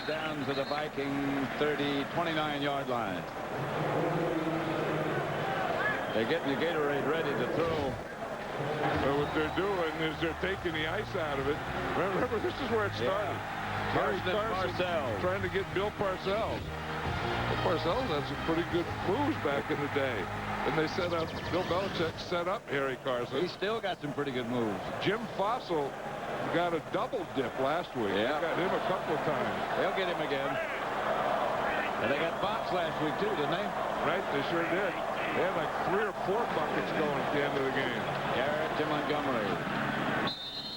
down to the Viking 29-yard line. They're getting the Gatorade ready to throw. So what they're doing is they're taking the ice out of it. Remember, this is where it started. Kerry Collins trying to get Bill Parcells. Well, Parcells had some pretty good moves back in the day. And they set up, Bill Belichick set up Harry Carson. He still got some pretty good moves. Jim Fossil got a double dip last week. Yeah. They got him a couple of times. They'll get him again. And they got Fox last week, too, didn't they? Right, they sure did. They had like 3 or 4 buckets going at the end of the game. Garrett to Montgomery.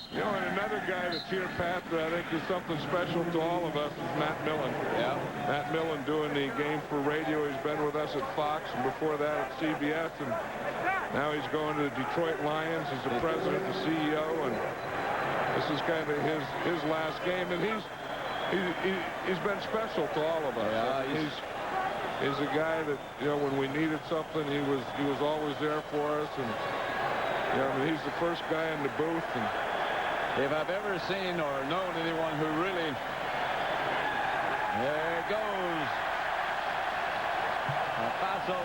You know, and another guy that's here, Pat, that I think is something special to all of us is Matt Millen. Yeah. Matt Millen doing the game for radio. He's been with us at Fox and before that at CBS. And now he's going to the Detroit Lions. He's the president, the CEO. And this is kind of his last game. And he's been special to all of us. Yeah, He's a guy that, you know, when we needed something, he was always there for us. And, you know, I mean, he's the first guy in the booth. And if I've ever seen or known anyone who really... There it goes. Paso.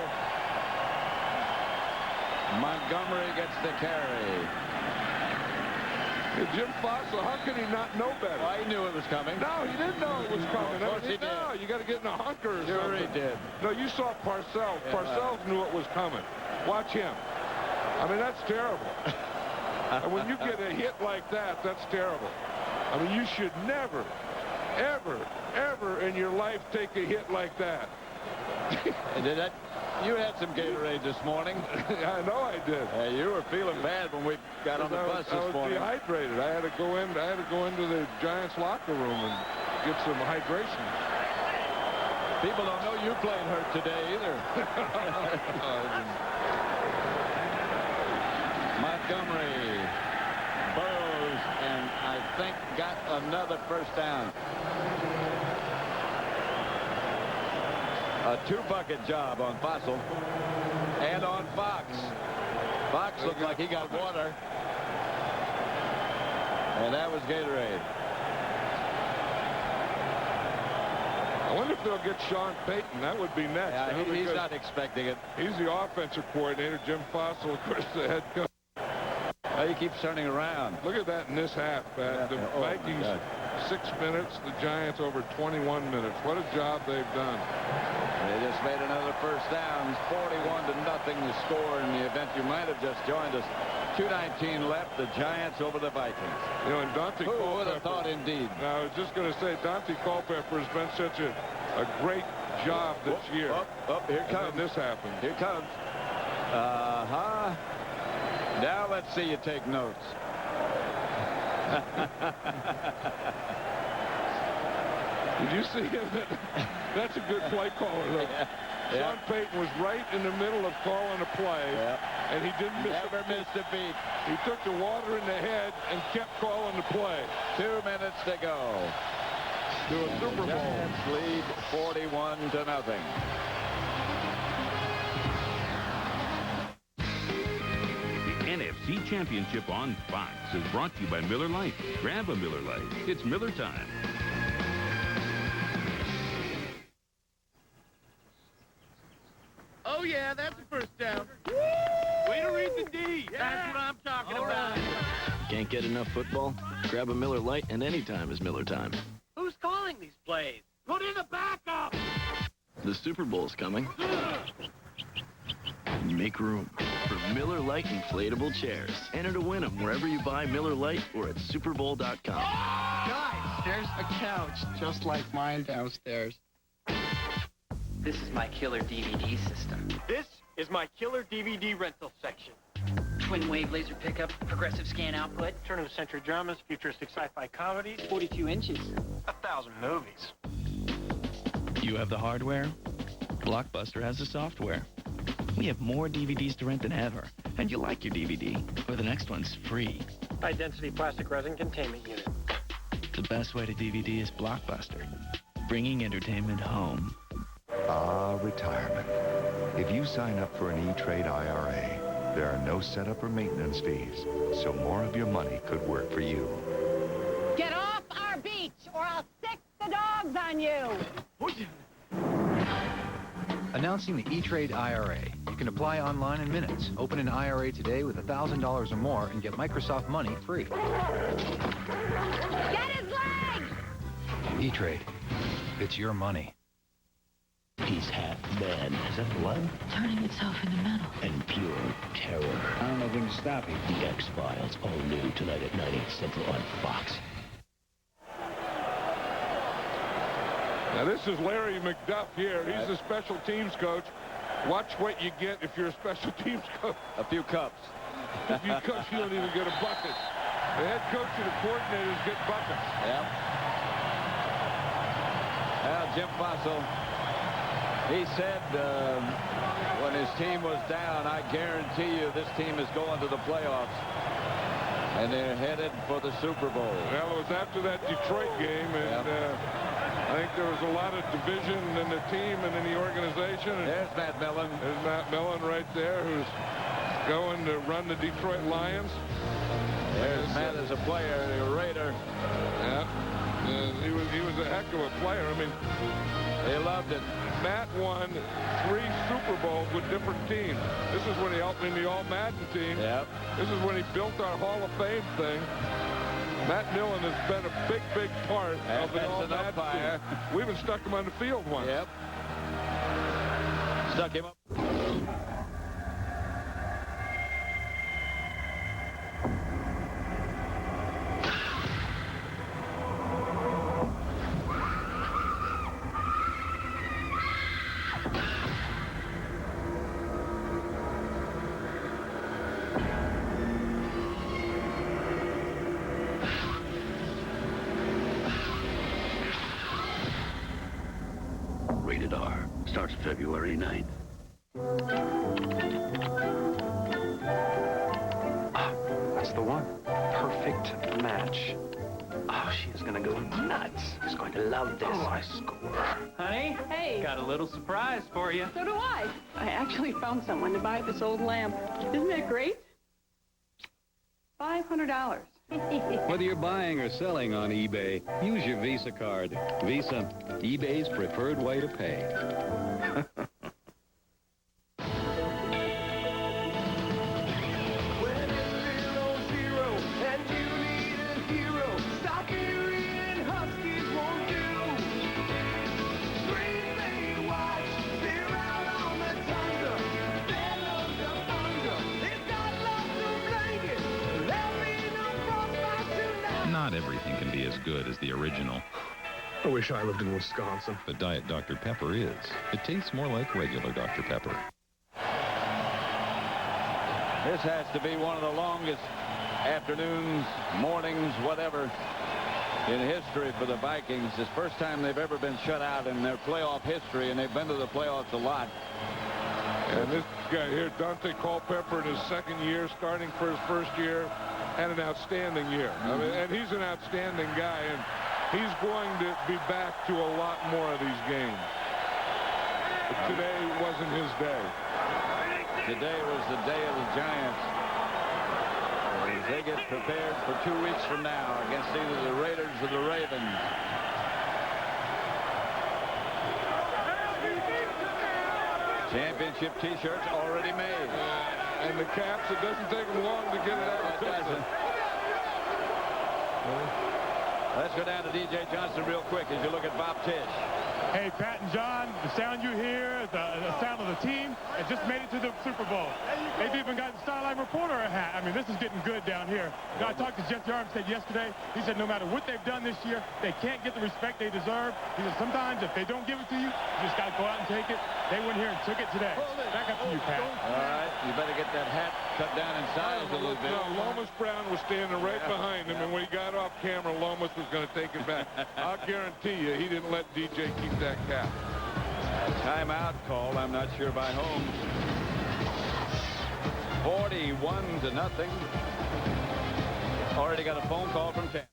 Montgomery gets the carry. Jim Fossil, how can he not know better? Well, he knew it was coming. No, he didn't know it was coming. Of course he did. No, you got to get in a hunker or sure something. He did. No, you saw Parcells. Yeah. Parcells knew it was coming. Watch him. I mean, that's terrible. And when you get a hit like that, that's terrible. I mean, you should never, ever, ever in your life take a hit like that. Did that? You had some Gatorade this morning. I know I did. You were feeling bad when we got on the bus this morning. I was dehydrated. I had to go into the Giants locker room and get some hydration. People don't know you played hurt today either. Montgomery burrows and I think got another first down. A 2-bucket job on Fossil and on Fox. Fox looked like he got water. And that was Gatorade. I wonder if they'll get Sean Payton. That would be next. Yeah, he's not expecting it. He's the offensive coordinator. Jim Fossil, of course, the head coach. Well, he keeps turning around. Look at that in this half, Pat. The Vikings, 6 minutes. The Giants over 21 minutes. What a job they've done. They just made another first down. 41-0 the score in the event you might have just joined us. 2:19 left. The Giants over the Vikings. You know, and Daunte Culpepper. Who would have thought, indeed? Now, I was just going to say, Daunte Culpepper has been such a great job this year. Here comes. This happened. Here comes. Now let's see you take notes. Did you see him? That's a good play caller, though. Sean Payton was right in the middle of calling a play, and he didn't miss a beat. He took the water in the head and kept calling the play. 2 minutes to go. To a Super Bowl. Giants lead 41-0. NFC Championship on Fox is brought to you by Miller Lite. Grab a Miller Lite. It's Miller time. Oh, yeah, that's the first down. Woo! Way to read the D. Yeah. That's what I'm talking about. Can't get enough football? Grab a Miller Lite, and any time is Miller time. Who's calling these plays? Put in a backup. The Super Bowl's coming. Make room for Miller Lite inflatable chairs. Enter to win them wherever you buy Miller Lite or at superbowl.com. Guys, there's a couch just like mine downstairs. This is my killer DVD system. This is my killer DVD rental section. Twin wave laser pickup, progressive scan output. Turn of the century dramas, futuristic sci-fi comedies. 42 inches. 1,000 movies. You have the hardware. Blockbuster has the software. We have more DVDs to rent than ever. And you like your DVD, or the next one's free. High-density plastic resin containment unit. The best way to DVD is Blockbuster. Bringing entertainment home. Retirement. If you sign up for an E-Trade IRA, there are no setup or maintenance fees, so more of your money could work for you. Get off our beach, or I'll sick the dogs on on you. Announcing the E-Trade IRA. You can apply online in minutes. Open an IRA today with $1,000 or more and get Microsoft Money free. Get his leg! E-Trade. It's your money. He's half man. Is that blood? Turning itself into metal. And pure terror. I don't know if we can stop him. The X-Files, all new tonight at 9, 8 Central on Fox. Now this is Larry McDuff here. He's the special teams coach. Watch what you get if you're a special teams coach. A few cups. A few cups, you don't even get a bucket. The head coach and the coordinators get buckets. Yep. Well, Jim Fossil, he said when his team was down, I guarantee you this team is going to the playoffs. And they're headed for the Super Bowl. Well, it was after that Detroit game, and I think there was a lot of division in the team and in the organization. And there's Matt Millen. There's Matt Millen right there, who's going to run the Detroit Lions. There's Matt as a player, a Raider. Yeah, he was a heck of a player. I mean, they loved it. Matt won 3 Super Bowls with different teams. This is when he helped me in the All-Madden team. Yep. This is when he built our Hall of Fame thing. Matt Millen has been a big, big part of the All-Madden team. We even stuck him on the field once. Yep. Stuck him up. Rated R. Starts February 9th. That's the one. Perfect match. Oh, she is going to go nuts. She's going to love this. Oh, I score. Honey? Hey. Got a little surprise for you. So do I. I actually found someone to buy this old lamp. Isn't that great? $500. Whether you're buying or selling on eBay, use your Visa card. Visa, eBay's preferred way to pay. Not everything can be as good as the original. I wish I lived in Wisconsin. But Diet Dr. Pepper is. It tastes more like regular Dr. Pepper. This has to be one of the longest afternoons, mornings, whatever, in history for the Vikings. It's the first time they've ever been shut out in their playoff history, and they've been to the playoffs a lot. And this guy here, Daunte Culpepper, in his second year, starting for his first year, had an outstanding year. I mean, and he's an outstanding guy, and he's going to be back to a lot more of these games. But today wasn't his day. Today was the day of the Giants. As they get prepared for 2 weeks from now against either the Raiders or the Ravens. Championship T-shirts already made. And the caps, it doesn't take them long to get it out of the system. Let's go down to DJ Johnson real quick as you look at Bob Tisch. Hey, Pat and John, the sound you hear, the sound of the team, it just made it to the Super Bowl. They've even got the Starline Reporter a hat. I mean, this is getting good down here. You know, I talked to Jeff Armstead yesterday. He said no matter what they've done this year, they can't get the respect they deserve. He said sometimes if they don't give it to you, you just got to go out and take it. They went here and took it today. Back up to you, Pat. All right, you better get that hat cut down in size a little bit. No, Lomas Brown was standing right behind him, and when he got off camera, Lomas was going to take it back. I'll guarantee you he didn't let DJ keep that cap. Timeout call, I'm not sure by whom. 41-0. Already got a phone call from Tampa.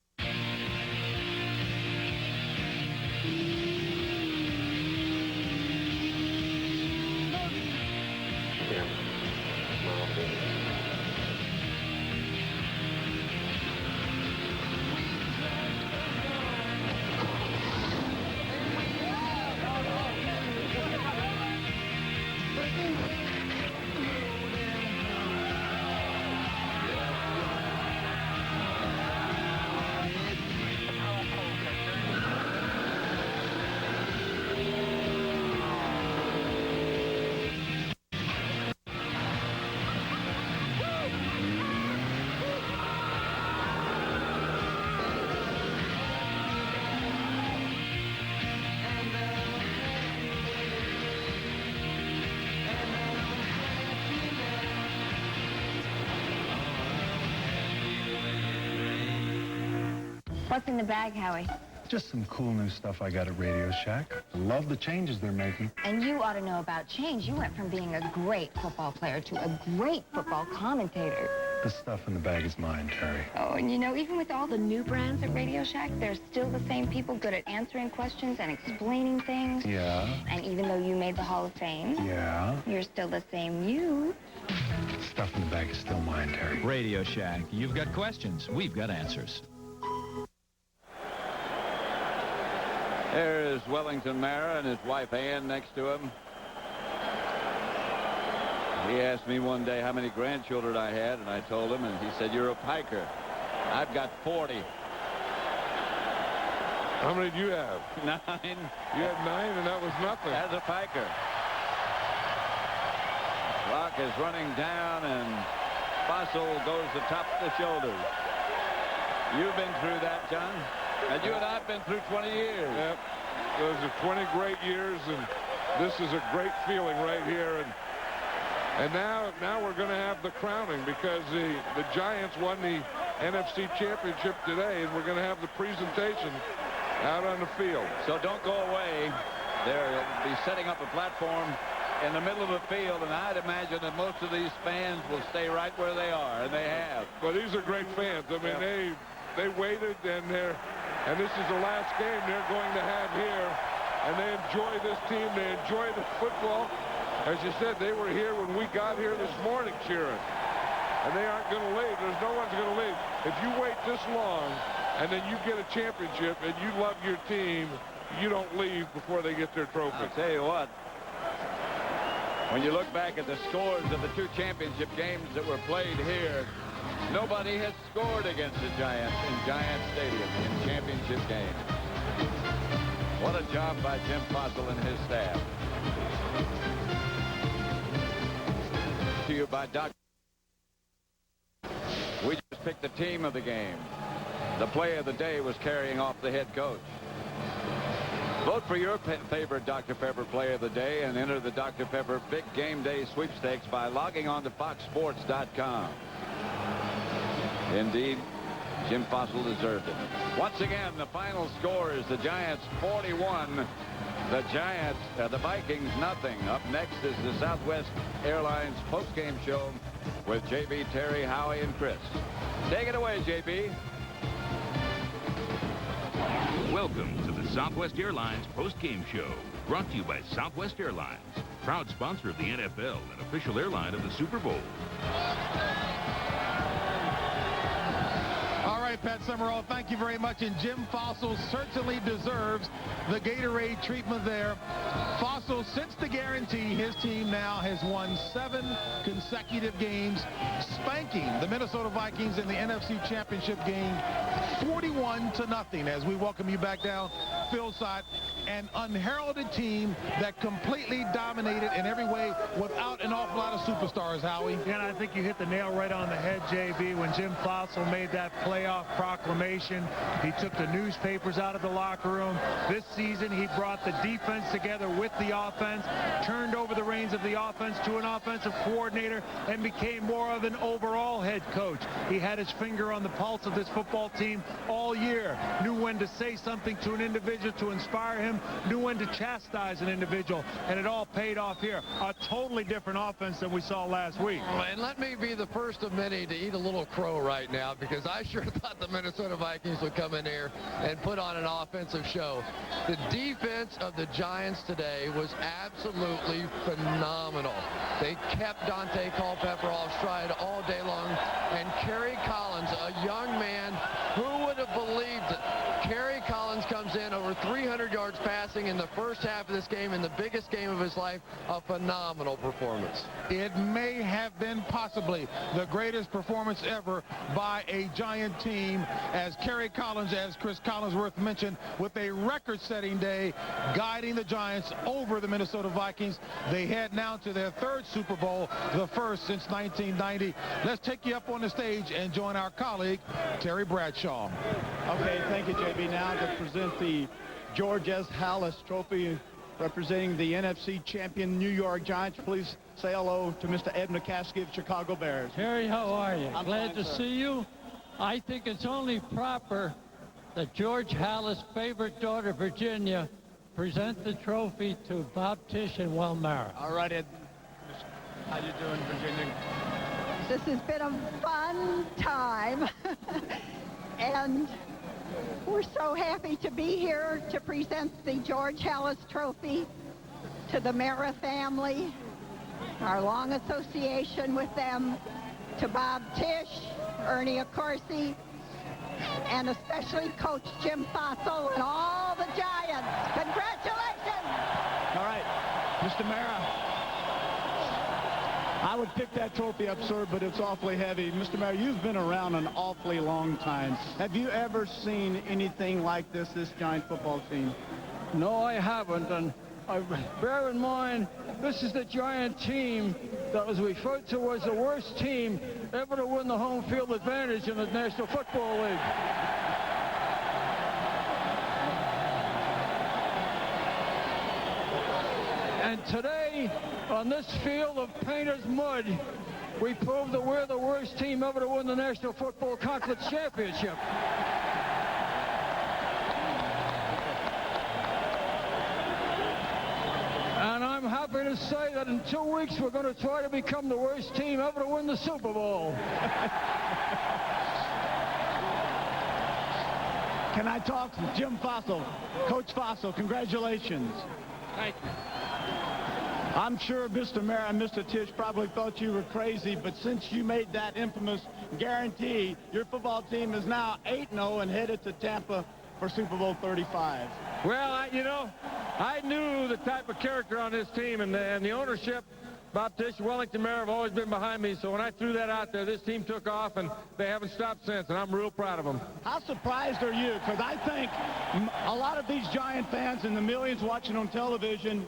What's in the bag, Howie? Just some cool new stuff I got at Radio Shack. Love the changes they're making. And you ought to know about change. You went from being a great football player to a great football commentator. The stuff in the bag is mine, Terry. Oh, and you know, even with all the new brands at Radio Shack, they're still the same people good at answering questions and explaining things. Yeah. And even though you made the Hall of Fame, Yeah. you're still the same you. The stuff in the bag is still mine, Terry. Radio Shack. You've got questions. We've got answers. There is Wellington Mara and his wife Ann next to him. He asked me one day how many grandchildren I had, and I told him, and he said, "You're a piker." I've got 40. How many do you have? 9. You had 9, and that was nothing. As a piker. Clock is running down, and Fossil goes to top the shoulders. You've been through that, John. And you and I have been through 20 years. Yep. Those are 20 great years, and this is a great feeling right here. And now we're going to have the crowning, because the Giants won the NFC Championship today, and we're going to have the presentation out on the field. So don't go away. They'll be setting up a platform in the middle of the field, and I'd imagine that most of these fans will stay right where they are, and they have. Well, these are great fans. I mean, they waited, and this is the last game they're going to have here, and they enjoy this team. They enjoy the football. As you said, they were here when we got here this morning cheering, and they aren't going to leave. There's no one's going to leave. If you wait this long, and then you get a championship, and you love your team, you don't leave before they get their trophy. I'll tell you what, when you look back at the scores of the 2 championship games that were played here, nobody has scored against the Giants in Giant Stadium in championship games. What a job by Jim Fossil and his staff. To you by Dr. We just picked the team of the game. The play of the day was carrying off the head coach. Vote for your favorite Dr. Pepper play of the day and enter the Dr. Pepper Big Game Day sweepstakes by logging on to foxsports.com. Indeed, Jim Fossil deserved it. Once again, the final score is the Giants 41, the Vikings nothing. Up next is the Southwest Airlines postgame show with JB, Terry, Howie, and Chris. Take it away, JB. Welcome to the Southwest Airlines postgame show, brought to you by Southwest Airlines, proud sponsor of the NFL and official airline of the Super Bowl. All right, Pat Summerall, thank you very much. And Jim Fossil certainly deserves the Gatorade treatment there. Fossil, since the guarantee, his team now has won 7 consecutive games, spanking the Minnesota Vikings in the NFC Championship Game 41-0 as we welcome you back down field side. An unheralded team that completely dominated in every way without an awful lot of superstars, Howie. Yeah, and I think you hit the nail right on the head, JB. When Jim Fossil made that playoff proclamation, he took the newspapers out of the locker room. This season, he brought the defense together with the offense, turned over the reins of the offense to an offensive coordinator, and became more of an overall head coach. He had his finger on the pulse of this football team all year, knew when to say something to an individual to inspire him, knew when to chastise an individual, and it all paid off here. A totally different offense than we saw last week. And let me be the first of many to eat a little crow right now, because I sure thought the Minnesota Vikings would come in here and put on an offensive show. The defense of the Giants today was absolutely phenomenal. They kept Daunte Culpepper off stride all day long, and Kerry Collins, a young man, who would have believed it? Kerry Collins comes in over 300 yards passing in the first half of this game, in the biggest game of his life. A phenomenal performance. It may have been possibly the greatest performance ever by a Giant team, as Kerry Collins, as Cris Collinsworth mentioned, with a record-setting day, guiding the Giants over the Minnesota Vikings. They head now to their 3rd Super Bowl, the first since 1990. Let's take you up on the stage and join our colleague, Terry Bradshaw. Okay, thank you, JB. Now to present the George S. Hallis Trophy, representing the NFC champion New York Giants. Please say hello to Mr. Ed McCaskey of Chicago Bears. Terry, how are you? I'm glad fine, to sir. see you. I think it's only proper that George Hallis' favorite daughter, Virginia, present the trophy to Bob Tisch and Welmara. All right, Ed. How you doing, Virginia? This has been a fun time. And we're so happy to be here to present the George Hallis Trophy to the Mara family, our long association with them, to Bob Tisch, Ernie Accorsi, and especially Coach Jim Fossil and all the Giants. Congratulations! All right, Mr. Mara. I would pick that trophy up, sir, but it's awfully heavy. Mr. Mara, you've been around an awfully long time. Have you ever seen anything like this Giant football team? No, I haven't, and bear in mind, this is the Giant team that was referred to as the worst team ever to win the home field advantage in the National Football League. And today, on this field of painter's mud, we proved that we're the worst team ever to win the National Football Conference Championship. And I'm happy to say that in 2 weeks, we're going to try to become the worst team ever to win the Super Bowl. Can I talk to Jim Fossil? Coach Fossil, congratulations. Thank you. I'm sure Mr. Mara and Mr. Tisch probably thought you were crazy, but since you made that infamous guarantee, your football team is now 8-0 and headed to Tampa for Super Bowl 35. Well, I knew the type of character on this team, and the ownership, Bob Tisch, Wellington Mara, have always been behind me. So when I threw that out there, this team took off, and they haven't stopped since, and I'm real proud of them. How surprised are you? Because I think a lot of these Giant fans and the millions watching on television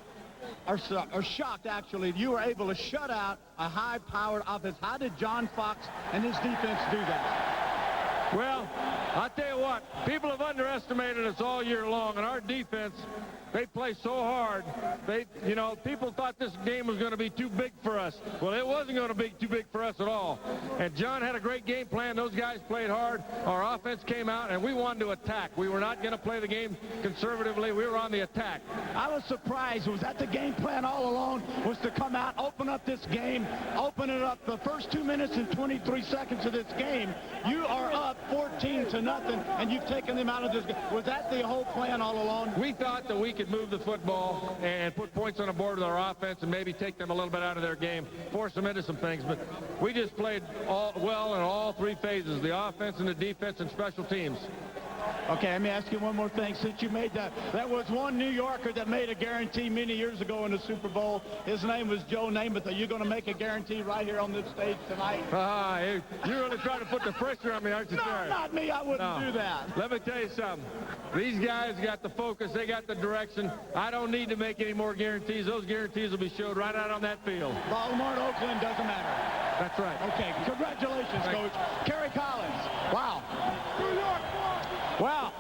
are shocked, actually. You were able to shut out a high-powered offense. How did John Fox and his defense do that? Well, I'll tell you what, people have underestimated us all year long, and our defense, they play so hard. People thought this game was going to be too big for us. Well, it wasn't going to be too big for us at all. And John had a great game plan. Those guys played hard. Our offense came out, and we wanted to attack. We were not going to play the game conservatively. We were on the attack. I was surprised. Was that the game plan all along, was to come out, open up this game, open it up the first 2 minutes and 23 seconds of this game? You are up 14-0, and you've taken them out of this game. Was that the whole plan all along? We thought that we could move the football and put points on the board with our offense and maybe take them a little bit out of their game, force them into some things. But we just played well in all three phases, the offense and the defense and special teams. Okay, let me ask you one more thing. Since you made that, there was one New Yorker that made a guarantee many years ago in the Super Bowl. His name was Joe Namath. Are you going to make a guarantee right here on this stage tonight? You're really trying to put the pressure on me, aren't you, No, Terry? not me. I wouldn't do that. Let me tell you something. These guys got the focus. They got the direction. I don't need to make any more guarantees. Those guarantees will be showed right out on that field. Baltimore and Oakland, doesn't matter. That's right. Okay, congratulations, Coach. Kerry Collins. Wow. New York. Well,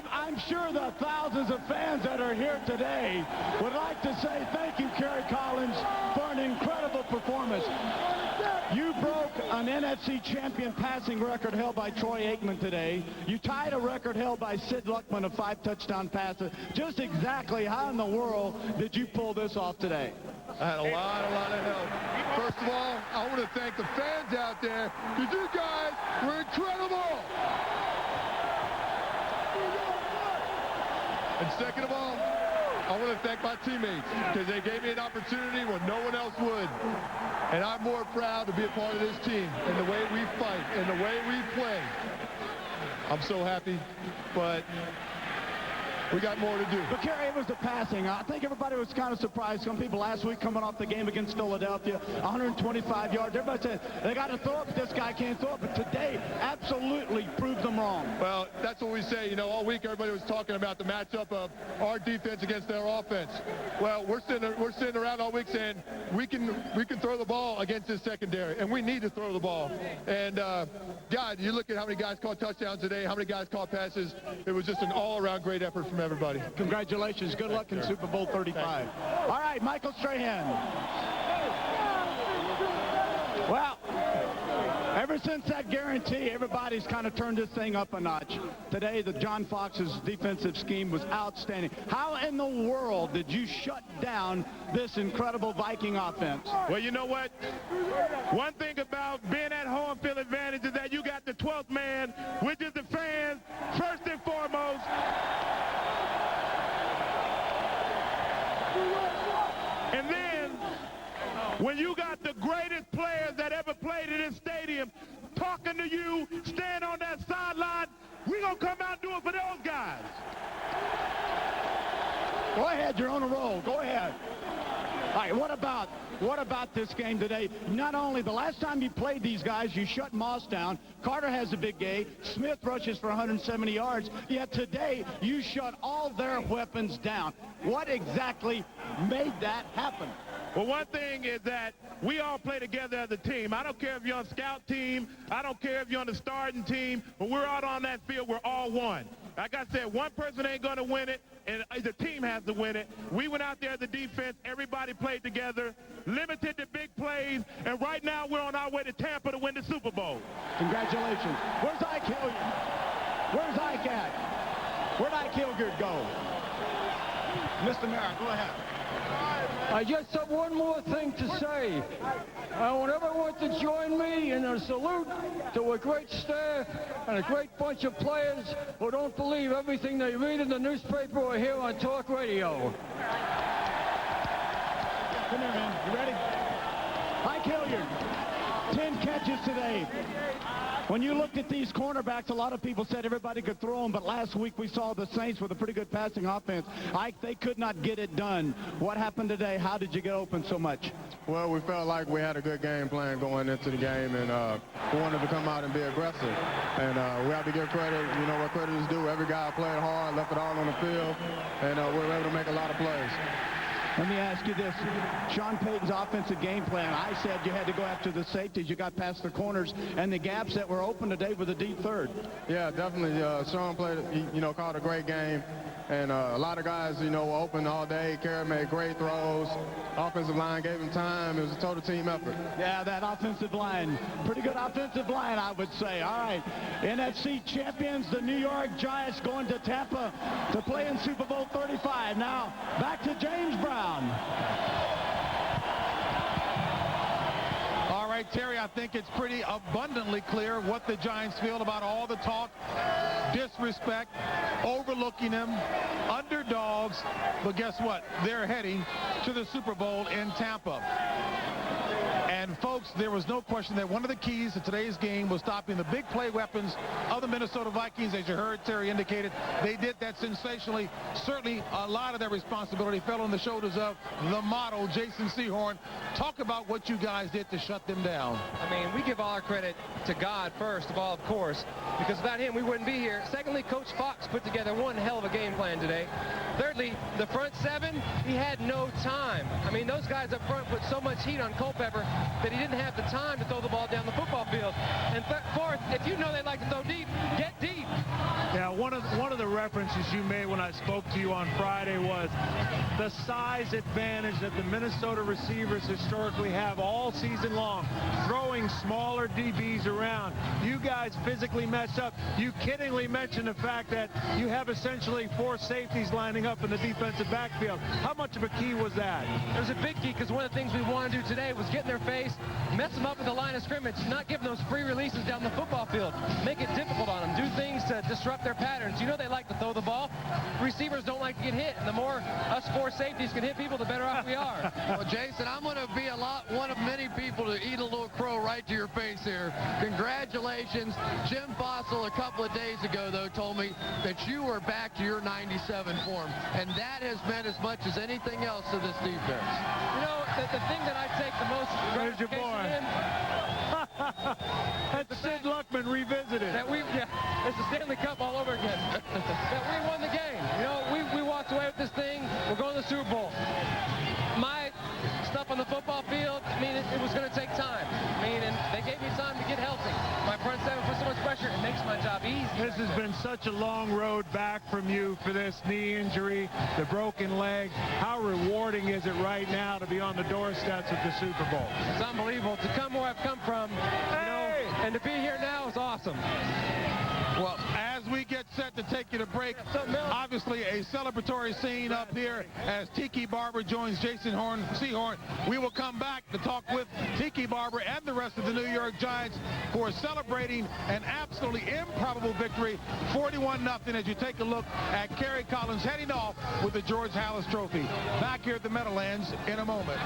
I'm sure the thousands of fans that are here today would like to say thank you, Kerry Collins, for an incredible performance. You broke an NFC champion passing record held by Troy Aikman today. You tied a record held by Sid Luckman of 5 touchdown passes. Just exactly how in the world did you pull this off today? I had a lot of help. First of all, I want to thank the fans out there, because you guys were incredible. And second of all, I want to thank my teammates, because they gave me an opportunity when no one else would. And I'm more proud to be a part of this team and the way we fight and the way we play. I'm so happy, but we got more to do. But, Kerry, it was the passing. I think everybody was kind of surprised. Some people last week coming off the game against Philadelphia, 125 yards. Everybody said they got to throw it, but this guy can't throw it. But today absolutely proved them wrong. Well, that's what we say. All week everybody was talking about the matchup of our defense against their offense. Well, we're sitting around all week saying we can throw the ball against this secondary, and we need to throw the ball. And, God, you look at how many guys caught touchdowns today, how many guys caught passes. It was just an all-around great effort from everybody. Congratulations. Good luck in Super Bowl 35. All right, Michael Strahan. Well, Ever since that guarantee, everybody's kind of turned this thing up a notch. Today, the John Fox's defensive scheme was outstanding. How in the world did you shut down this incredible Viking offense? Well, you know what? One thing about being at home field advantage is that you got the 12th man, which is the fans, first and foremost. And then, when you got the greatest players that ever played in this stadium talking to you, stand on that sideline, we're going to come out and do it for those guys. Go ahead, you're on a roll. Go ahead. All right, what about this game today? Not only the last time you played these guys, you shut Moss down. Carter has a big game. Smith rushes for 170 yards. Yet today, you shut all their weapons down. What exactly made that happen? Well, one thing is that we all play together as a team. I don't care if you're on scout team. I don't care if you're on the starting team. When we're out on that field, we're all one. Like I said, one person ain't going to win it, and the team has to win it. We went out there as a defense. Everybody played together, limited to big plays, and right now we're on our way to Tampa to win the Super Bowl. Congratulations. Where's Ike Hilliard? Where's Ike at? Where'd Ike Hilliard go? Mr. Merritt, go ahead. I just have one more thing to say. I want everyone to join me in a salute to a great staff and a great bunch of players who don't believe everything they read in the newspaper or hear on talk radio. Come here, man. You ready? Ike Hilliard, 10 catches today. When you looked at these cornerbacks, a lot of people said everybody could throw them, but last week we saw the Saints with a pretty good passing offense. Ike, they could not get it done. What happened today? How did you get open so much? Well, we felt like we had a good game plan going into the game, and we wanted to come out and be aggressive. And we have to give credit, you know, what credit is due. Every guy played hard, left it all on the field, and we were able to make a lot of plays. Let me ask you this. Sean Payton's offensive game plan, I said you had to go after the safeties. You got past the corners and the gaps that were open today with a deep third. Yeah, definitely. Sean played, called a great game. And a lot of guys, were open all day. Kerry made great throws. Offensive line gave him time. It was a total team effort. Yeah, that offensive line. Pretty good offensive line, I would say. All right. NFC champions, the New York Giants, going to Tampa to play in Super Bowl 35. Now, back to James Brown. All right, Terry, I think it's pretty abundantly clear what the Giants feel about all the talk, disrespect, overlooking them, underdogs. But guess what? They're heading to the Super Bowl in Tampa. And, folks, there was no question that one of the keys to today's game was stopping the big play weapons of the Minnesota Vikings. As you heard, Terry indicated, they did that sensationally. Certainly, a lot of that responsibility fell on the shoulders of the model, Jason Sehorn. Talk about what you guys did to shut them down. I mean, we give all our credit to God, first of all, of course, because without him, we wouldn't be here. Secondly, Coach Fox put together one hell of a game plan today. Thirdly, the front seven, he had no time. I mean, those guys up front put so much heat on Culpepper that he didn't have the time to throw the ball down the football field. And fourth, if you know they like to throw deep, get deep. Yeah, one of the references you made when I spoke to you on Friday was the size advantage that the Minnesota receivers historically have all season long, throwing smaller DBs around. You guys physically messed up. You kiddingly mentioned the fact that you have essentially 4 safeties lining up in the defensive backfield. How much of a key was that? It was a big key because one of the things we wanted to do today was get in their face, mess them up at the line of scrimmage, not give them those free releases down the football field, make it difficult on them, do things to disrupt their patterns. You know they like to throw the ball. Receivers don't like to get hit, and the more us 4 safeties can hit people, the better off we are. Well, Jason, I'm going to be one of many people to eat a little crow right to your face here. Congratulations. Jim Fossil a couple of days ago, though, told me that you were back to your 97 form, and that has meant as much as anything else to this defense. You know, the thing that I take the most gratification in... That's Sid Luckman revisited. It's the Stanley Cup all over again. That we won the game. You know, we walked away with this thing. We're going to the Super Bowl. My stuff on the football field, I mean, it was going to take time. I mean, and they gave me time to get healthy. My front seven put so much pressure, it makes my job easy. This has been such a long road back from you for this knee injury, the broken leg. How rewarding is it right now to be on the doorsteps of the Super Bowl? It's unbelievable. To come where I've come from, you know, And to be here now is awesome. Well, as we get set to take you to break, obviously a celebratory scene up here as Tiki Barber joins Jason Sehorn. We will come back to talk with Tiki Barber and the rest of the New York Giants for celebrating an absolutely improbable victory, 41-0, as you take a look at Kerry Collins heading off with the George Halas Trophy. Back here at the Meadowlands in a moment.